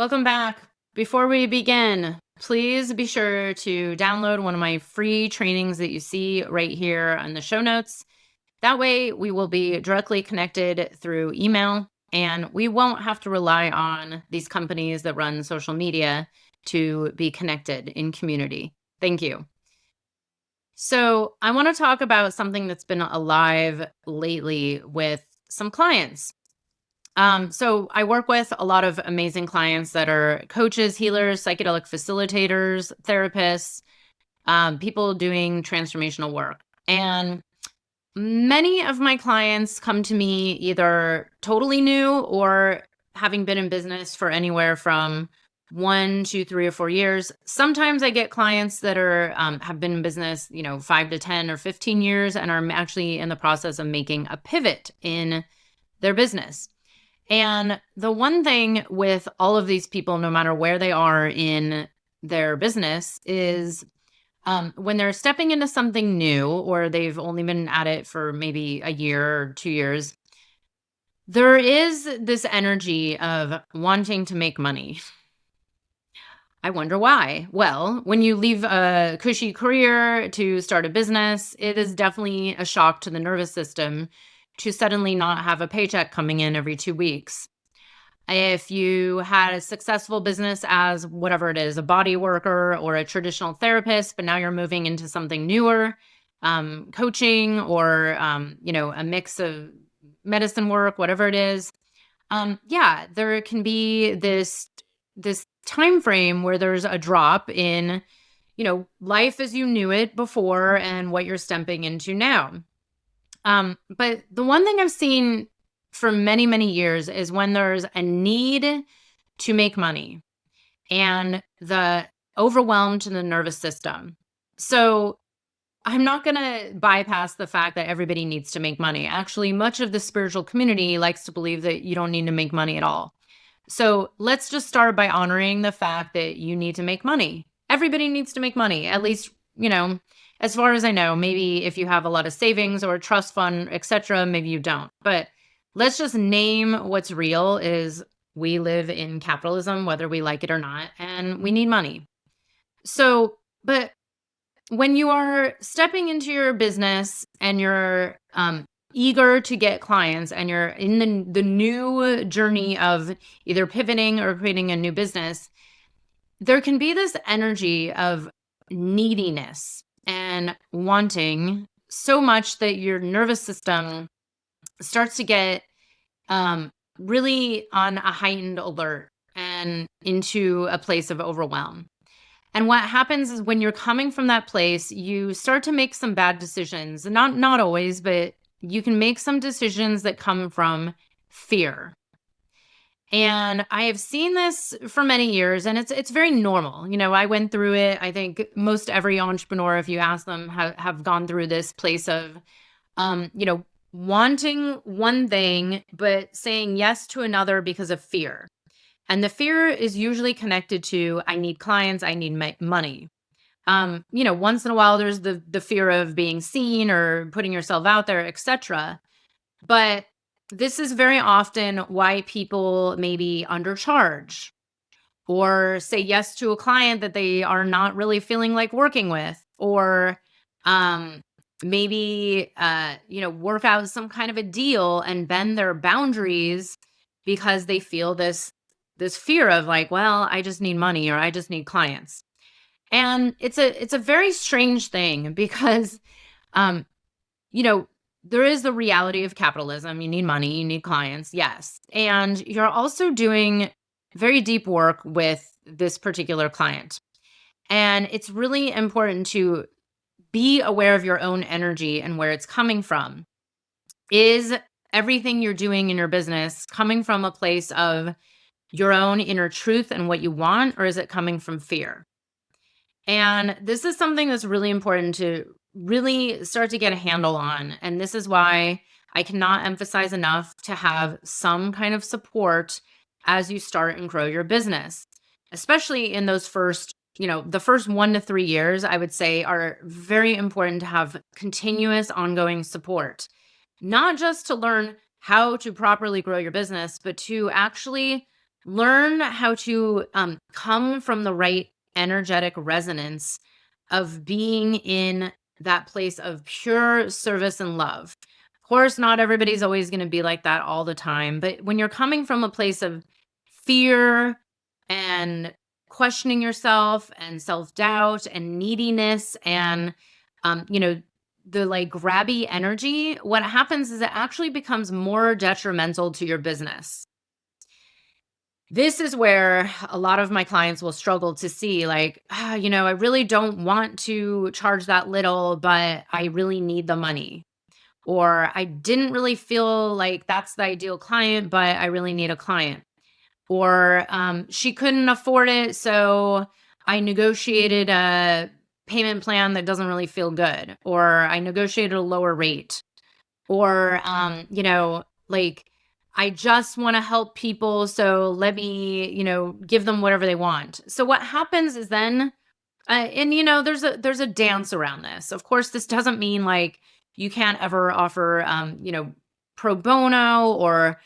Welcome back. Before we begin, please be sure to download one of my free trainings that you see right here on the show notes. That way, we will be directly connected through email and we won't have to rely on these companies that run social media to be connected in community. Thank you. So, I want to talk about something that's been alive lately with some clients. So I work with a lot of amazing clients that are coaches, healers, psychedelic facilitators, therapists, people doing transformational work. And many of my clients come to me either totally new or having been in business for anywhere from 1 to 3 or 4 years. Sometimes I get clients that are have been in business, 5 to 10 or 15 years, and are actually in the process of making a pivot in their business. And the one thing with all of these people, no matter where they are in their business, is when they're stepping into something new or they've only been at it for maybe a year or 2 years, there is this energy of wanting to make money. I wonder why. Well, when you leave a cushy career to start a business, it is definitely a shock to the nervous system to suddenly not have a paycheck coming in every 2 weeks. If you had a successful business as whatever it is, a body worker or a traditional therapist, but now you're moving into something newer, coaching or, a mix of medicine work, whatever it is. Yeah, there can be this time frame where there's a drop in, life as you knew it before and what you're stepping into now. But the one thing I've seen for many, many years is when there's a need to make money and the overwhelm to the nervous system. So I'm not going to bypass the fact that everybody needs to make money. Actually, much of the spiritual community likes to believe that you don't need to make money at all. So let's just start by honoring the fact that you need to make money. Everybody needs to make money, at least, as far as I know. Maybe if you have a lot of savings or a trust fund, etc., maybe you don't. But let's just name what's real is we live in capitalism, whether we like it or not, and we need money. So, but when you are stepping into your business and you're eager to get clients and you're in the new journey of either pivoting or creating a new business, there can be this energy of neediness and wanting so much that your nervous system starts to get really on a heightened alert and into a place of overwhelm. And what happens is when you're coming from that place, you start to make some bad decisions. Not always, but you can make some decisions that come from fear. And I have seen this for many years, and it's very normal. I went through it. I think most every entrepreneur, if you ask them, have gone through this place of, wanting one thing, but saying yes to another because of fear. And the fear is usually connected to, I need clients, I need money. Once in a while, there's the fear of being seen or putting yourself out there, etc. But this is very often why people maybe undercharge or say yes to a client that they are not really feeling like working with, or maybe work out some kind of a deal and bend their boundaries because they feel this fear of like, well, I just need money or I just need clients. And it's a very strange thing because there is the reality of capitalism. You need money, you need clients, yes. And you're also doing very deep work with this particular client. And it's really important to be aware of your own energy and where it's coming from. Is everything you're doing in your business coming from a place of your own inner truth and what you want, or is it coming from fear? And this is something that's really important to really start to get a handle on. And this is why I cannot emphasize enough to have some kind of support as you start and grow your business, especially in those the first 1 to 3 years, I would say, are very important to have continuous ongoing support, not just to learn how to properly grow your business, but to actually Learn how to come from the right energetic resonance of being in that place of pure service and love. Of course, not everybody's always going to be like that all the time, but when you're coming from a place of fear and questioning yourself and self doubt and neediness and, you know, the like grabby energy, what happens is it actually becomes more detrimental to your business. This is where a lot of my clients will struggle to see, like, I really don't want to charge that little, but I really need the money. Or I didn't really feel like that's the ideal client, but I really need a client. Or she couldn't afford it. So I negotiated a payment plan that doesn't really feel good. Or I negotiated a lower rate. Or like, I just want to help people, so let me, give them whatever they want. So what happens is then and there's a dance around this. Of course, this doesn't mean like you can't ever offer pro bono or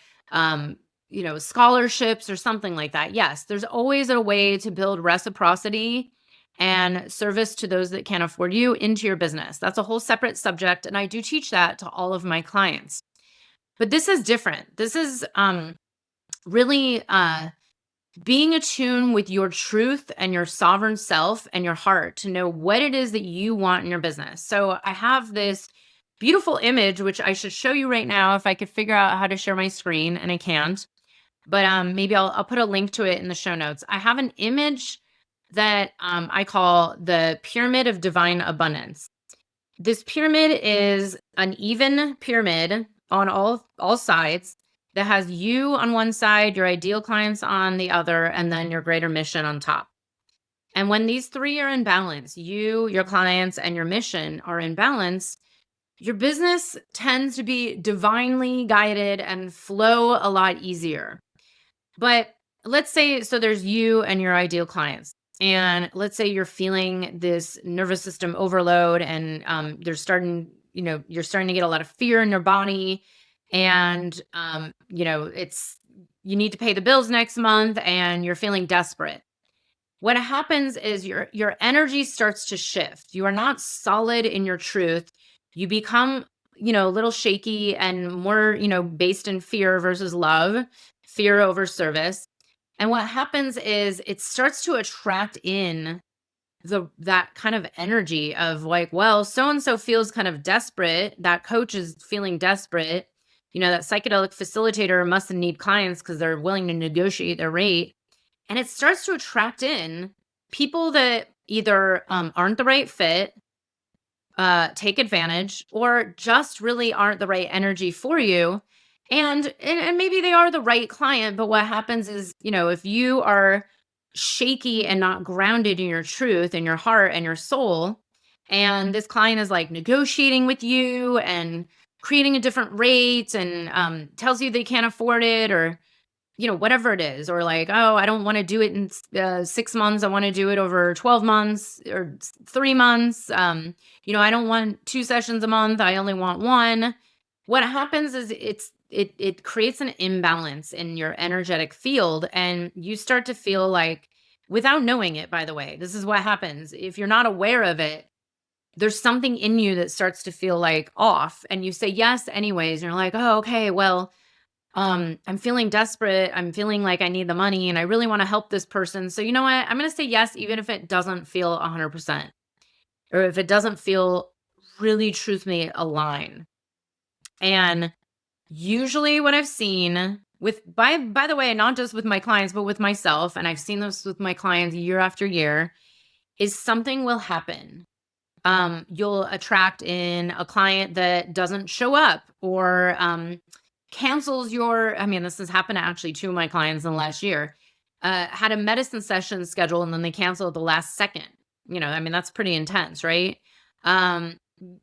scholarships or something like that. Yes, there's always a way to build reciprocity and service to those that can't afford you into your business. That's a whole separate subject, and I do teach that to all of my clients. But this is different. This is really being attuned with your truth and your sovereign self and your heart to know what it is that you want in your business. So I have this beautiful image, which I should show you right now if I could figure out how to share my screen, and I can't. But maybe I'll put a link to it in the show notes. I have an image that I call the pyramid of divine abundance. This pyramid is an even pyramid on all sides that has you on one side, your ideal clients on the other, and then your greater mission on top. And when these three are in balance, you, your clients, and your mission are in balance, your business tends to be divinely guided and flow a lot easier. But let's say, so there's you and your ideal clients. And let's say you're feeling this nervous system overload and you're starting to get a lot of fear in your body. And, you need to pay the bills next month and you're feeling desperate. What happens is your energy starts to shift. You are not solid in your truth. You become, a little shaky and more, based in fear versus love, fear over service. And what happens is it starts to attract in that kind of energy of like, well, so and so feels kind of desperate. That coach is feeling desperate. That psychedelic facilitator must need clients because they're willing to negotiate their rate. And it starts to attract in people that either aren't the right fit, take advantage, or just really aren't the right energy for you. And maybe they are the right client, but what happens is, if you are shaky and not grounded in your truth and your heart and your soul, and this client is like negotiating with you and creating a different rate and tells you they can't afford it, or whatever it is, or like, oh, I don't want to do it in 6 months. I want to do it over 12 months or 3 months. I don't want 2 sessions a month. I only want one. What happens is it creates an imbalance in your energetic field, and you start to feel like, without knowing it, by the way, this is what happens. If you're not aware of it, there's something in you that starts to feel like off, and you say yes anyways. And you're like, oh, okay, well, I'm feeling desperate. I'm feeling like I need the money and I really want to help this person. So you know what? I'm going to say yes, even if it doesn't feel 100% or if it doesn't feel really truthfully align. And usually what I've seen by the way, not just with my clients, but with myself, and I've seen this with my clients year after year, is something will happen. You'll attract in a client that doesn't show up or, cancels this has happened to actually two of my clients in the last year, had a medicine session scheduled and then they canceled at the last second. That's pretty intense, right? Um,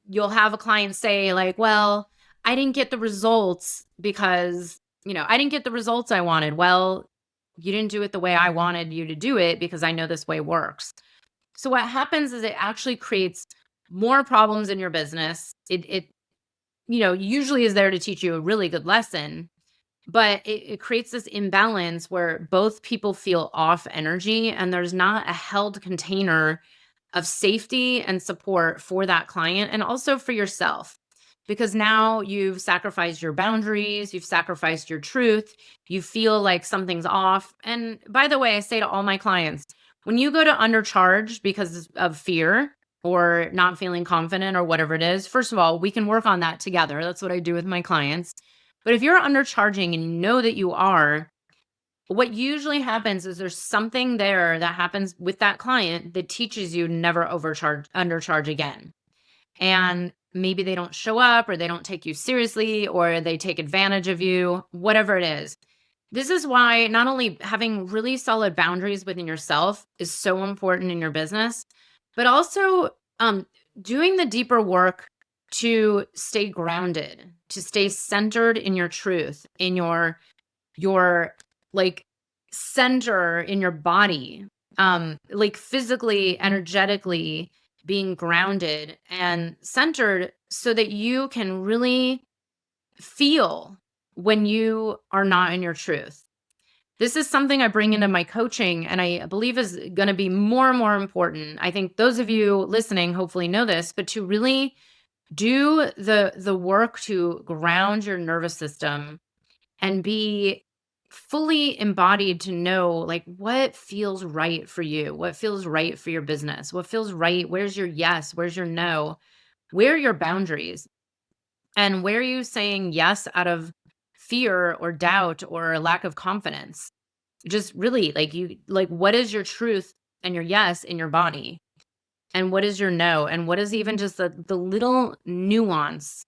you'll have a client say like, well, I didn't get the results because, I didn't get the results I wanted. Well, you didn't do it the way I wanted you to do it because I know this way works. So what happens is it actually creates more problems in your business. It usually is there to teach you a really good lesson, But it creates this imbalance where both people feel off energy and there's not a held container of safety and support for that client and also for yourself. Because now you've sacrificed your boundaries, you've sacrificed your truth, you feel like something's off. And by the way, I say to all my clients, when you go to undercharge because of fear or not feeling confident or whatever it is, first of all, we can work on that together. That's what I do with my clients. But if you're undercharging and you know that you are, what usually happens is there's something there that happens with that client that teaches you never undercharge again. And maybe they don't show up or they don't take you seriously or they take advantage of you, whatever it is. This is why not only having really solid boundaries within yourself is so important in your business, but also doing the deeper work to stay grounded, to stay centered in your truth, in your like center in your body, like physically, energetically being grounded and centered so that you can really feel when you are not in your truth. This is something I bring into my coaching and I believe is going to be more and more important. I think those of you listening hopefully know this, but to really do the work to ground your nervous system and be fully embodied to know like what feels right for you, what feels right for your business, what feels right, where's your yes, where's your no, where are your boundaries, and where are you saying yes out of fear or doubt or lack of confidence. Just really like you like what is your truth and your yes in your body, and what is your no, and what is even just the little nuance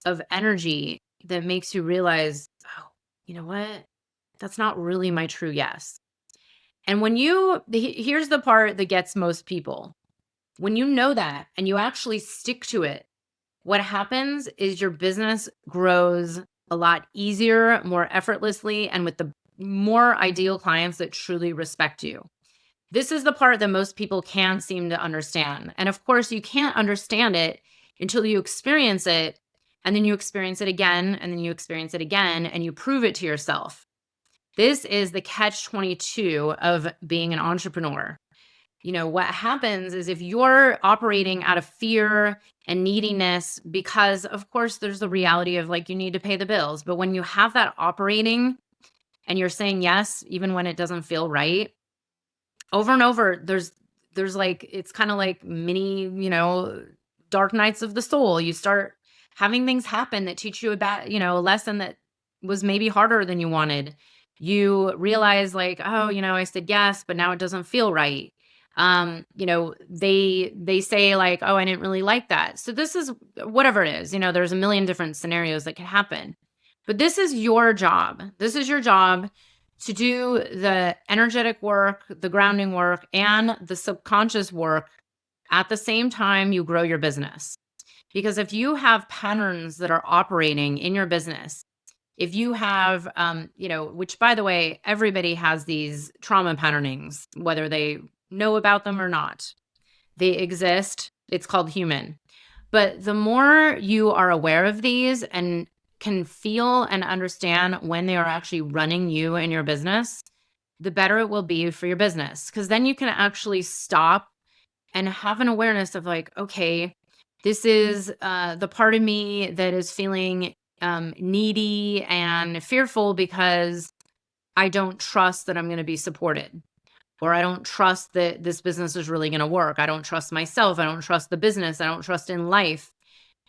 of energy that makes you realize, oh, you know what? That's not really my true yes. And here's the part that gets most people. When you know that and you actually stick to it, what happens is your business grows a lot easier, more effortlessly, and with the more ideal clients that truly respect you. This is the part that most people can't seem to understand. And of course, you can't understand it until you experience it, and then you experience it again, and then you experience it again, and you prove it to yourself. This is the catch 22 of being an entrepreneur. What happens is if you're operating out of fear and neediness, because of course there's the reality of like you need to pay the bills, but when you have that operating and you're saying yes, even when it doesn't feel right, over and over, there's like it's kind of like mini, dark nights of the soul. You start having things happen that teach you about, a lesson that was maybe harder than you wanted. You realize like, oh, I said yes, but now it doesn't feel right. They say like, oh, I didn't really like that. So this is whatever it is, there's a million different scenarios that can happen. But this is your job. This is your job to do the energetic work, the grounding work, and the subconscious work at the same time you grow your business. Because if you have patterns that are operating in your business, if you have, which by the way, everybody has these trauma patternings, whether they know about them or not, they exist. It's called human. But the more you are aware of these and can feel and understand when they are actually running you and your business, the better it will be for your business. Because then you can actually stop and have an awareness of like, okay, this is the part of me that is feeling needy and fearful because I don't trust that I'm going to be supported, or I don't trust that this business is really going to work. I don't trust myself. I don't trust the business. I don't trust in life.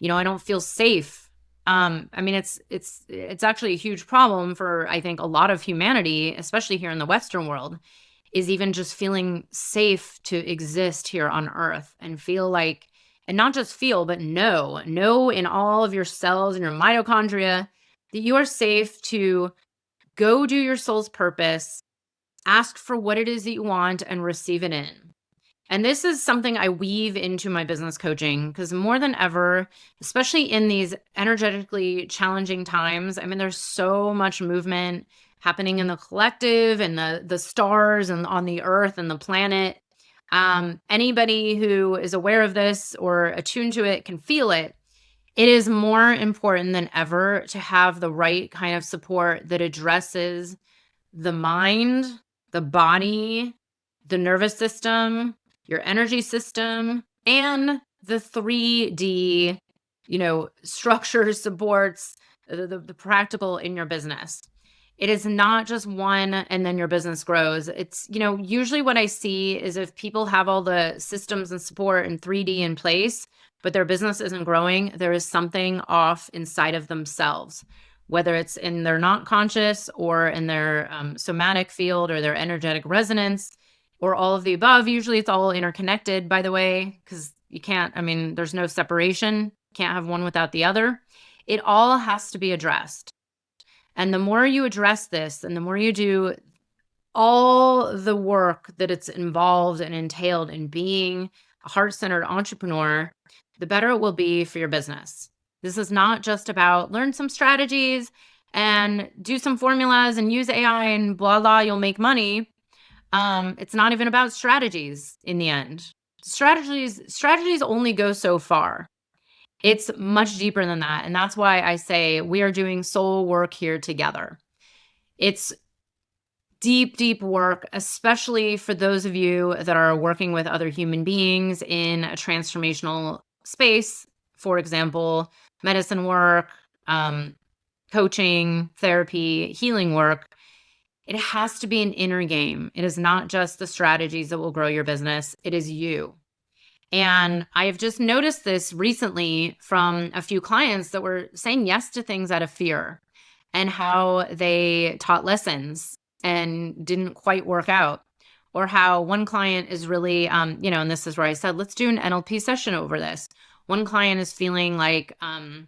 I don't feel safe. It's actually a huge problem for, I think, a lot of humanity, especially here in the Western world, is even just feeling safe to exist here on Earth and feel like, and not just feel, but know in all of your cells and your mitochondria that you are safe to go do your soul's purpose, ask for what it is that you want, and receive it in. And this is something I weave into my business coaching because more than ever, especially in these energetically challenging times, there's so much movement happening in the collective and the stars and on the earth and the planet. Anybody who is aware of this or attuned to it can feel it. It is more important than ever to have the right kind of support that addresses the mind, the body, the nervous system, your energy system, and the 3D, structures, supports, the practical in your business. It is not just one and then your business grows. It's, usually what I see is if people have all the systems and support and 3D in place, but their business isn't growing, there is something off inside of themselves, whether it's in their not conscious or in their somatic field or their energetic resonance or all of the above. Usually it's all interconnected, by the way, because there's no separation. Can't have one without the other. It all has to be addressed. And the more you address this and the more you do all the work that it's involved and entailed in being a heart-centered entrepreneur, the better it will be for your business. This is not just about learn some strategies and do some formulas and use AI and blah, blah, you'll make money. It's not even about strategies in the end. Strategies only go so far. It's much deeper than that. And that's why I say we are doing soul work here together. It's deep, deep work, especially for those of you that are working with other human beings in a transformational space. For example, medicine work, coaching, therapy, healing work. It has to be an inner game. It is not just the strategies that will grow your business. It is you. And I have just noticed this recently from a few clients that were saying yes to things out of fear and how they taught lessons and didn't quite work out. Or how one client is really, and this is where I said, let's do an NLP session over this. One client is feeling like, I'm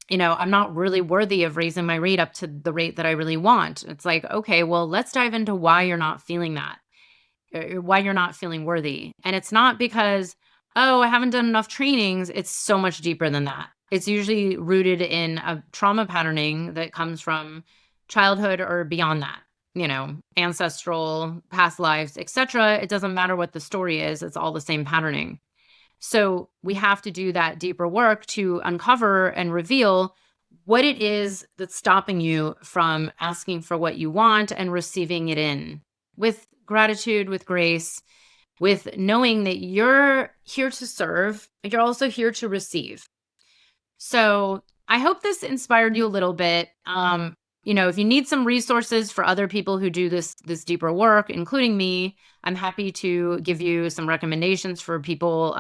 not really worthy of raising my rate up to the rate that I really want. It's like, okay, well, let's dive into why you're not feeling that, why you're not feeling worthy. And it's not because, oh, I haven't done enough trainings. It's so much deeper than that. It's usually rooted in a trauma patterning that comes from childhood or beyond that, ancestral, past lives, etc. It doesn't matter what the story is. It's all the same patterning. So we have to do that deeper work to uncover and reveal what it is that's stopping you from asking for what you want and receiving it in with gratitude, with grace, with knowing that you're here to serve, but you're also here to receive. So I hope this inspired you a little bit. If you need some resources for other people who do this deeper work, including me, I'm happy to give you some recommendations for people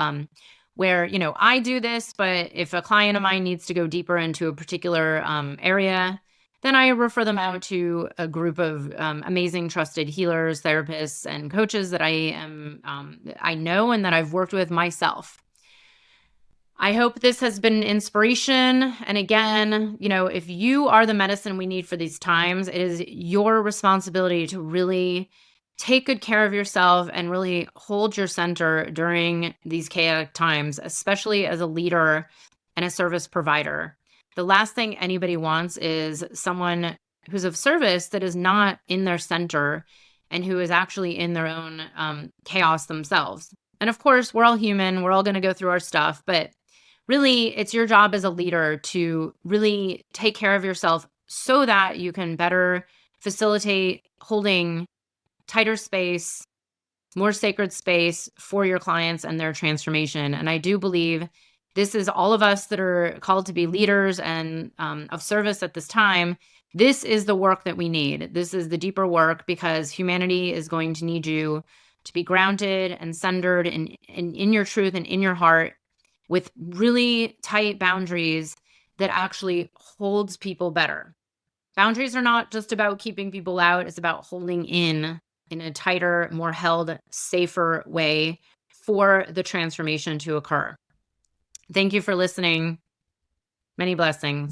where, I do this, but if a client of mine needs to go deeper into a particular area, then I refer them out to a group of amazing, trusted healers, therapists, and coaches that I know and that I've worked with myself. I hope this has been an inspiration. And again, if you are the medicine we need for these times, it is your responsibility to really take good care of yourself and really hold your center during these chaotic times, especially as a leader and a service provider. The last thing anybody wants is someone who's of service that is not in their center and who is actually in their own chaos themselves. And of course, we're all human. We're all going to go through our stuff, but really, it's your job as a leader to really take care of yourself so that you can better facilitate holding tighter space, more sacred space for your clients and their transformation. And I do believe this is all of us that are called to be leaders and of service at this time. This is the work that we need. This is the deeper work because humanity is going to need you to be grounded and centered in your truth and in your heart, with really tight boundaries that actually holds people better. Boundaries are not just about keeping people out. It's about holding in a tighter, more held, safer way for the transformation to occur. Thank you for listening. Many blessings.